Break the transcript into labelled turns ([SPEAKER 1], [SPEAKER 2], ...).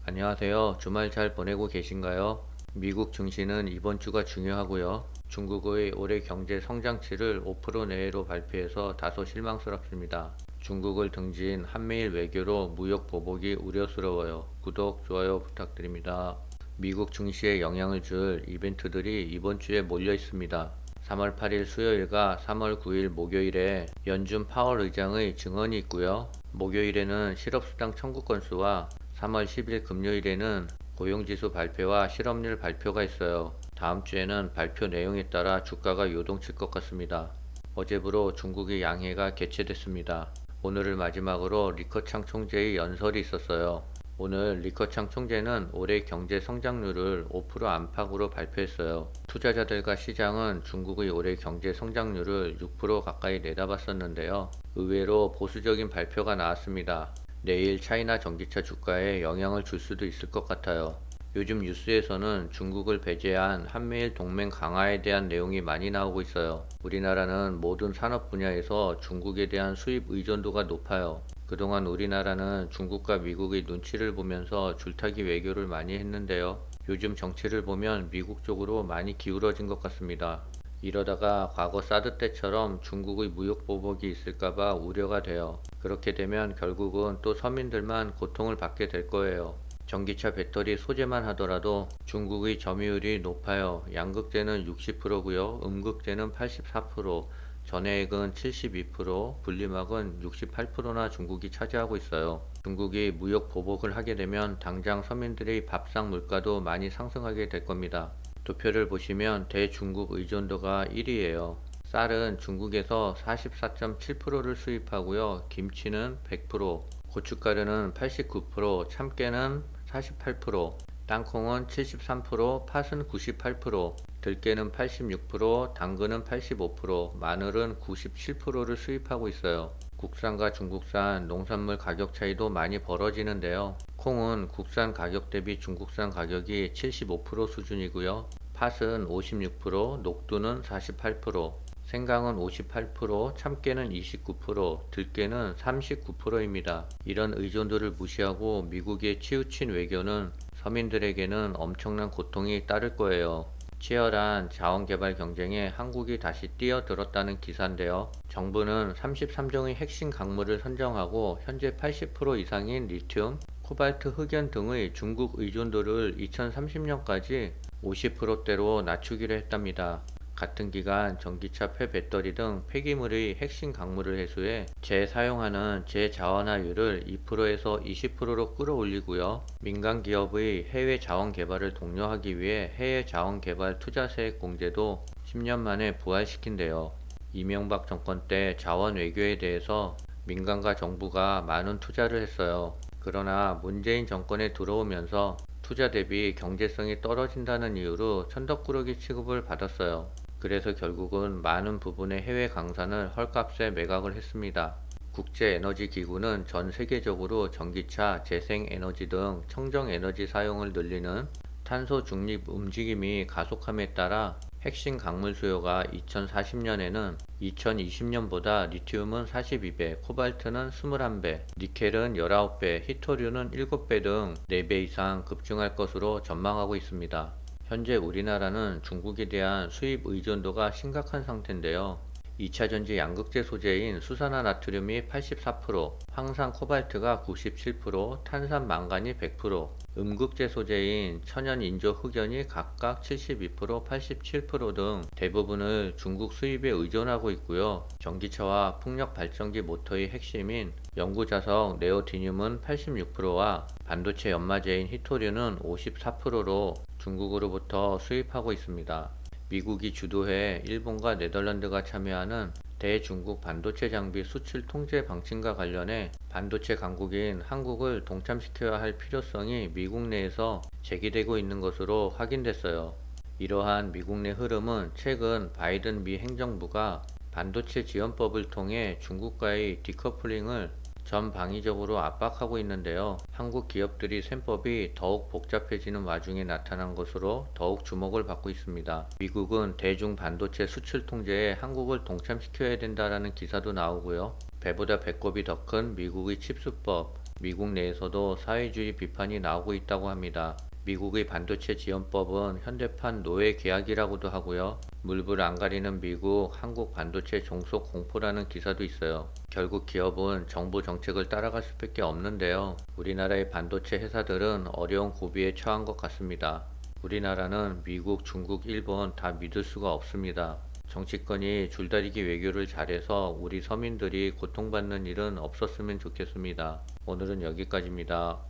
[SPEAKER 1] 안녕하세요. 주말 잘 보내고 계신가요? 미국 증시는 이번 주가 중요하고요. 중국의 올해 경제 성장치를 5% 내외로 발표해서 다소 실망스럽습니다. 중국을 등진 한미일 외교로 무역 보복이 우려스러워요. 구독, 좋아요 부탁드립니다. 미국 증시에 영향을 줄 이벤트들이 이번 주에 몰려 있습니다. 3월 8일 수요일과 3월 9일 목요일에 연준 파월 의장의 증언이 있고요. 목요일에는 실업수당 청구 건수와 3월 10일 금요일에는 고용지수 발표와 실업률 발표가 있어요. 다음 주에는 발표 내용에 따라 주가가 요동칠 것 같습니다. 어제부로 중국의 양해가 개최됐습니다. 오늘을 마지막으로 리커창 총재의 연설이 있었어요. 오늘 리커창 총재는 올해 경제 성장률을 5% 안팎으로 발표했어요. 투자자들과 시장은 중국의 올해 경제 성장률을 6% 가까이 내다봤었는데요. 의외로 보수적인 발표가 나왔습니다. 내일 차이나 전기차 주가에 영향을 줄 수도 있을 것 같아요. 요즘 뉴스에서는 중국을 배제한 한미일 동맹 강화에 대한 내용이 많이 나오고 있어요. 우리나라는 모든 산업 분야에서 중국에 대한 수입 의존도가 높아요. 그동안 우리나라는 중국과 미국의 눈치를 보면서 줄타기 외교를 많이 했는데요. 요즘 정치를 보면 미국 쪽으로 많이 기울어진 것 같습니다. 이러다가 과거 사드 때처럼 중국의 무역 보복이 있을까봐 우려가 돼요. 그렇게 되면 결국은 또 서민들만 고통을 받게 될 거예요. 전기차 배터리 소재만 하더라도 중국의 점유율이 높아요. 양극재는 60%고요. 음극재는 84%, 전해액은 72%, 분리막은 68%나 중국이 차지하고 있어요. 중국이 무역 보복을 하게 되면 당장 서민들의 밥상 물가도 많이 상승하게 될 겁니다. 도표를 보시면 대중국 의존도가 1위예요. 쌀은 중국에서 44.7%를 수입하고요. 김치는 100%, 고춧가루는 89%, 참깨는 48%, 땅콩은 73%, 팥은 98%, 들깨는 86%, 당근은 85%, 마늘은 97%를 수입하고 있어요. 국산과 중국산 농산물 가격 차이도 많이 벌어지는데요. 콩은 국산 가격 대비 중국산 가격이 75% 수준이고요. 팥은 56%, 녹두는 48%, 생강은 58%, 참깨는 29%, 들깨는 39%입니다. 이런 의존도를 무시하고 미국에 치우친 외교는 서민들에게는 엄청난 고통이 따를 거예요. 치열한 자원개발 경쟁에 한국이 다시 뛰어들었다는 기사인데요. 정부는 33종의 핵심 강물을 선정하고 현재 80% 이상인 리튬, 코발트, 흑연 등의 중국 의존도를 2030년까지 50%대로 낮추기로 했답니다. 같은 기간 전기차 폐배터리 등 폐기물의 핵심 강물을 해소해 재사용하는 재자원화율을 2%에서 20%로 끌어올리고요. 민간 기업의 해외 자원 개발을 독려하기 위해 해외 자원 개발 투자세액 공제도 10년 만에 부활시킨대요. 이명박 정권 때 자원 외교에 대해서 민간과 정부가 많은 투자를 했어요. 그러나 문재인 정권에 들어오면서 투자 대비 경제성이 떨어진다는 이유로 천덕꾸러기 취급을 받았어요. 그래서 결국은 많은 부분의 해외 강산을 헐값에 매각을 했습니다. 국제에너지기구는 전 세계적으로 전기차, 재생에너지 등 청정에너지 사용을 늘리는 탄소 중립 움직임이 가속함에 따라 핵심 강물 수요가 2040년에는 2020년보다 리튬은 42배, 코발트는 21배, 니켈은 19배, 히토류는 7배 등 4배 이상 급증할 것으로 전망하고 있습니다. 현재 우리나라는 중국에 대한 수입 의존도가 심각한 상태인데요. 2차전지 양극재 소재인 수산화나트륨이 84%, 황산 코발트가 97%, 탄산 망간이 100%, 음극재 소재인 천연 인조 흑연이 각각 72%, 87% 등 대부분을 중국 수입에 의존하고 있고요. 전기차와 풍력 발전기 모터의 핵심인 영구자석 네오디듐은 86%와 반도체 연마제인 히토류는 54%로 중국으로부터 수입하고 있습니다. 미국이 주도해 일본과 네덜란드가 참여하는 대중국 반도체 장비 수출 통제 방침과 관련해 반도체 강국인 한국을 동참시켜야 할 필요성이 미국 내에서 제기되고 있는 것으로 확인됐어요. 이러한 미국 내 흐름은 최근 바이든 미 행정부가 반도체 지원법을 통해 중국과의 디커플링을 전방위적으로 압박하고 있는데요. 한국 기업들이 셈법이 더욱 복잡해지는 와중에 나타난 것으로 더욱 주목을 받고 있습니다. 미국은 대중 반도체 수출 통제에 한국을 동참시켜야 된다라는 기사도 나오고요. 배보다 배꼽이 더 큰 미국의 칩수법, 미국 내에서도 사회주의 비판이 나오고 있다고 합니다. 미국의 반도체 지원법은 현대판 노예 계약이라고도 하고요. 물불 안 가리는 미국, 한국 반도체 종속 공포라는 기사도 있어요. 결국 기업은 정부 정책을 따라갈 수밖에 없는데요. 우리나라의 반도체 회사들은 어려운 고비에 처한 것 같습니다. 우리나라는 미국, 중국, 일본 다 믿을 수가 없습니다. 정치권이 줄다리기 외교를 잘해서 우리 서민들이 고통받는 일은 없었으면 좋겠습니다. 오늘은 여기까지입니다.